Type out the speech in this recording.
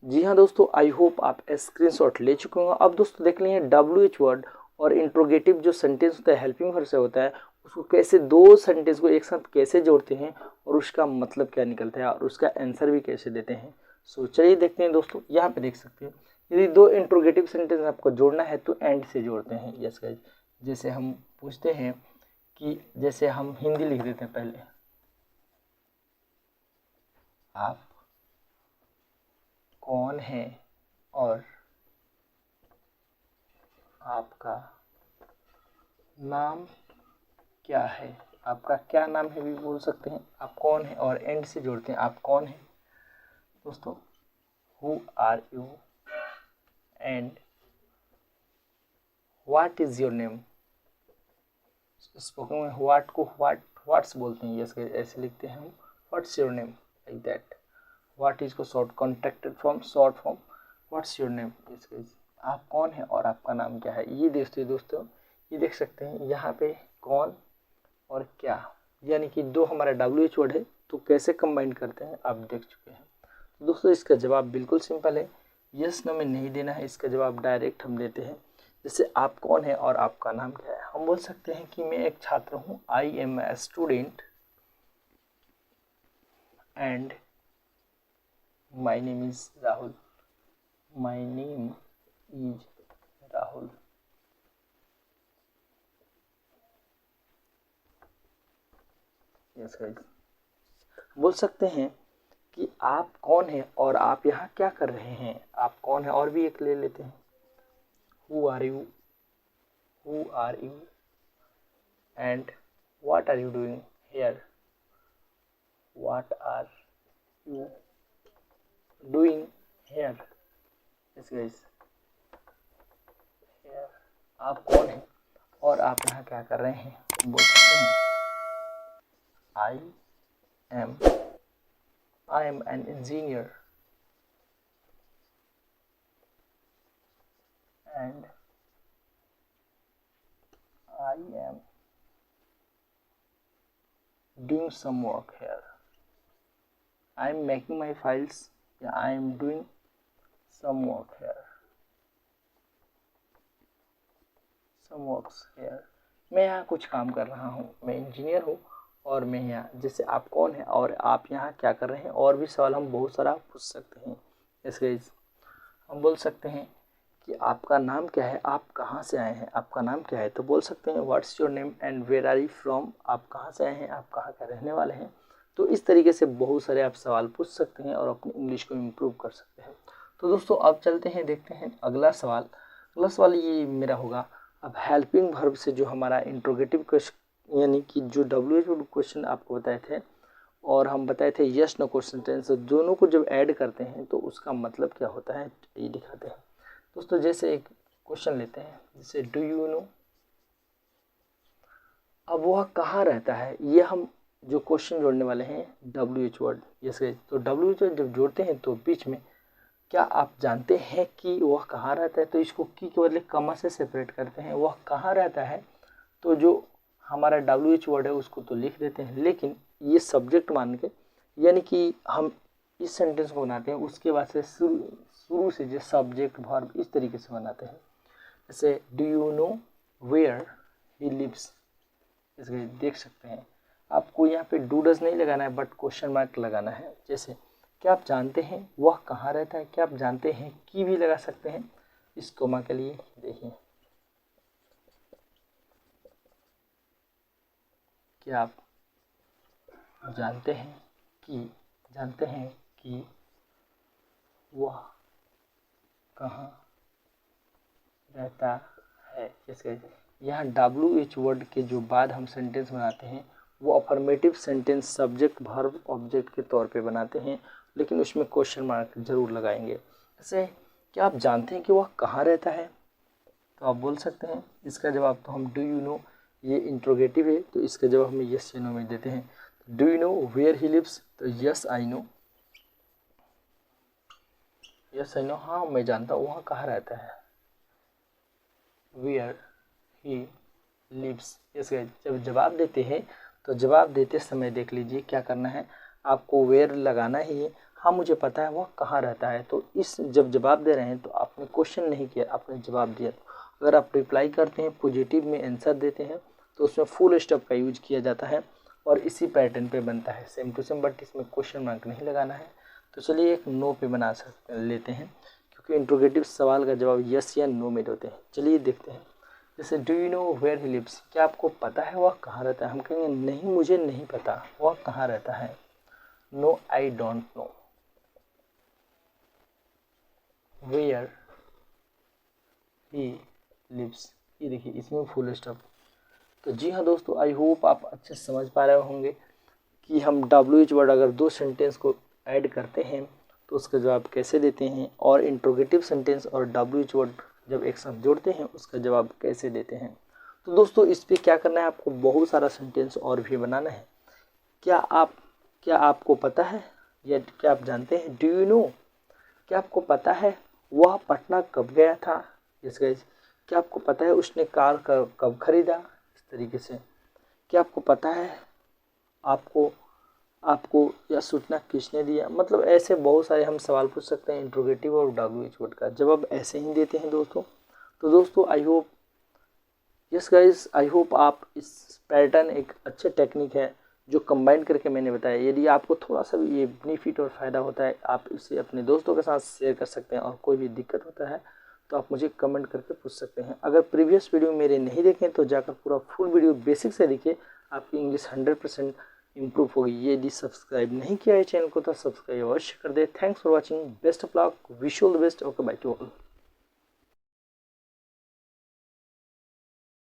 जी हाँ दोस्तों, I hope आप स्क्रीनशॉट ले चुके होंगे। अब दोस्तों देख लेंगे WH वर्ड और इंट्रोगेटिव जो सेंटेंस होता है, हेल्पिंग वर्ब से होता है, उसको कैसे दो सेंटेंस को एक साथ कैसे जोड़ते हैं और उसका मतलब क्या निकलता है और उसका आंसर भी कैसे देते हैं। सो चलिए देखते हैं दोस्तों। यहाँ पे देख सकते हैं, यदि दो इंट्रोगेटिव सेंटेंस आपको जोड़ना है तो एंड से जोड़ते हैं। यस गाइस, जैसे हम पूछते हैं कि जैसे हम हिंदी लिख देते हैं, पहले आप कौन है और आपका नाम क्या है। आपका क्या नाम है भी बोल सकते हैं, आप कौन है, और एंड से जोड़ते हैं आप कौन है दोस्तों, who are you and what is your name. Spoken में व्हाट को व्हाट्स बोलते हैं, यस ऐसे लिखते हैं हम, what's your name, like that. What is को short contracted form, short form what's your name. आप कौन है और आपका नाम क्या है। ये देखते दोस्तों, ये देख सकते हैं यहाँ पे कौन और क्या, यानी कि दो हमारा WH वर्ड है, तो कैसे कंबाइन करते हैं आप देख चुके हैं। तो दोस्तों इसका जवाब बिल्कुल सिंपल है, यस नो में नहीं देना है, इसका जवाब डायरेक्ट हम देते हैं। जैसे आप कौन है और आपका नाम क्या है, हम बोल सकते हैं कि मैं एक छात्र हूँ, I am a student and my name is Rahul. My name is Rahul. Yes guys, बोल सकते हैं कि आप कौन है और आप यहाँ क्या कर रहे हैं। आप कौन है और भी एक ले लेते हैं, who are you, who are you and what are you doing here, what are you doing here. Yes guys, here आप कौन है और आप यहाँ क्या कर रहे हैं, बोल सकते हैं I am an engineer and I am doing some work here. I am making my files. Yeah, I am doing some work here. Some works here. मैं यहाँ कुछ काम कर रहा हूँ, मैं इंजीनियर हूँ और मैं यहाँ, जैसे आप कौन है और आप यहाँ क्या कर रहे हैं, और भी सवाल हम बहुत सारा पूछ सकते हैं। जैसे हम बोल सकते हैं कि आपका नाम क्या है, आप कहाँ से आए हैं, आपका नाम क्या है, तो बोल सकते हैं what's your name and where are you from. आप कहाँ से आए हैं, आप कहाँ का रहने वाले हैं। तो इस तरीके से बहुत सारे आप सवाल पूछ सकते हैं और अपनी इंग्लिश को इम्प्रूव कर सकते हैं। तो दोस्तों अब चलते हैं, देखते हैं अगला सवाल। अगला सवाल ये मेरा होगा, अब हेल्पिंग वर्ब से जो हमारा इंट्रोगेटिव क्वेश्चन, यानी कि जो WH क्वेश्चन आपको बताए थे और हम बताए थे यस नो क्वेश्चन टेंस, दोनों को जब ऐड करते हैं तो उसका मतलब क्या होता है, ये दिखाते हैं दोस्तों। जैसे एक क्वेश्चन लेते हैं, जैसे डू यू नो, अब वह कहाँ रहता है, ये हम जो क्वेश्चन जोड़ने वाले हैं WH वर्ड। जैसे तो WH वर्ड जब जोड़ते हैं तो बीच में क्या आप जानते हैं कि वह कहाँ रहता है, तो इसको की के बदले कमा से सेपरेट करते हैं। वह कहाँ रहता है, तो जो हमारा WH वर्ड है उसको तो लिख देते हैं, लेकिन ये सब्जेक्ट मान के, यानी कि हम इस सेंटेंस को बनाते हैं उसके बाद से शुरू से जो सब्जेक्ट वर्ब इस तरीके से बनाते हैं। जैसे do you know where he lives. इसके देख सकते हैं, आपको यहाँ पे डू डज नहीं लगाना है बट क्वेश्चन मार्क लगाना है। जैसे क्या आप जानते हैं वह कहाँ रहता है, क्या आप जानते हैं कि भी लगा सकते हैं इस कोमा के लिए। देखिए, क्या आप जानते हैं कि वह कहाँ रहता है। जैसे यहाँ WH वर्ड के जो बाद हम सेंटेंस बनाते हैं वो affirmative sentence subject verb object के तौर पे बनाते हैं, लेकिन उसमें क्वेश्चन मार्क जरूर लगाएंगे। जैसे क्या आप जानते हैं कि वह कहाँ रहता है, तो आप बोल सकते हैं इसका जवाब तो हम डू यू नो, ये इंट्रोगेटिव है तो इसका जवाब हम यस या नो में देते हैं। Do you know where he lives, तो yes I know, yes I know, हाँ मैं जानता हूँ वहाँ कहाँ रहता है। वेयर ही लिव्स, इसका जब जवाब देते हैं तो जवाब देते समय देख लीजिए क्या करना है, आपको वेयर लगाना ही है हाँ मुझे पता है वह कहाँ रहता है। तो इस जब जवाब दे रहे हैं तो आपने क्वेश्चन नहीं किया, आपने जवाब दिया। अगर आप रिप्लाई करते हैं, पॉजिटिव में आंसर देते हैं, तो उसमें फुल स्टॉप का यूज किया जाता है और इसी पैटर्न पे बनता है सेम टू सेम, बट इसमें क्वेश्चन मार्क नहीं लगाना है। तो चलिए एक नो पे बना लेते हैं, क्योंकि इंट्रोगेटिव सवाल का जवाब यस या नो में देते हैं। चलिए देखते हैं। जैसे do you know where he lives, क्या आपको पता है वह कहाँ रहता है? हम कहेंगे नहीं मुझे नहीं पता वह कहाँ रहता है। No I don't know. Where he lives, ये देखिए इसमें फुल स्टॉप। तो जी हाँ दोस्तों, आई होप आप अच्छे से समझ पा रहे होंगे कि हम WH वर्ड अगर दो सेंटेंस को ऐड करते हैं तो उसका जवाब कैसे देते हैं, और इंट्रोगेटिव सेंटेंस और WH वर्ड जब एक साथ जोड़ते हैं उसका जवाब कैसे देते हैं। तो दोस्तों इस पे क्या करना है, आपको बहुत सारा सेंटेंस और भी बनाना है। क्या आपको पता है, या क्या आप जानते हैं, डू यू नो, क्या आपको पता है वह पटना कब गया था? Yes guys. क्या आपको पता है उसने कार कब खरीदा? इस तरीके से। क्या आपको पता है आपको आपको यह सूचना किसने दिया? मतलब ऐसे बहुत सारे हम सवाल पूछ सकते हैं इंट्रोगेटिव और WH वर्ड का जवाब ऐसे ही देते हैं दोस्तों। तो दोस्तों I hope, yes guys, I hope आप इस पैटर्न एक अच्छे टेक्निक है जो कंबाइन करके मैंने बताया। यदि आपको थोड़ा सा भी ये बेनिफिट और फ़ायदा होता है, आप इसे अपने दोस्तों के साथ शेयर कर सकते हैं, और कोई भी दिक्कत होता है तो आप मुझे कमेंट करके पूछ सकते हैं। अगर प्रीवियस वीडियो मेरे नहीं देखें तो जाकर पूरा फुल वीडियो बेसिक से देखिए, आपकी इंग्लिश 100% इम्प्रूव होगी। यदि सब्सक्राइब नहीं किया है चैनल को तो सब्सक्राइब अवश्य कर दे। Thanks for watching, best of luck, wish all the best, okay bye to all.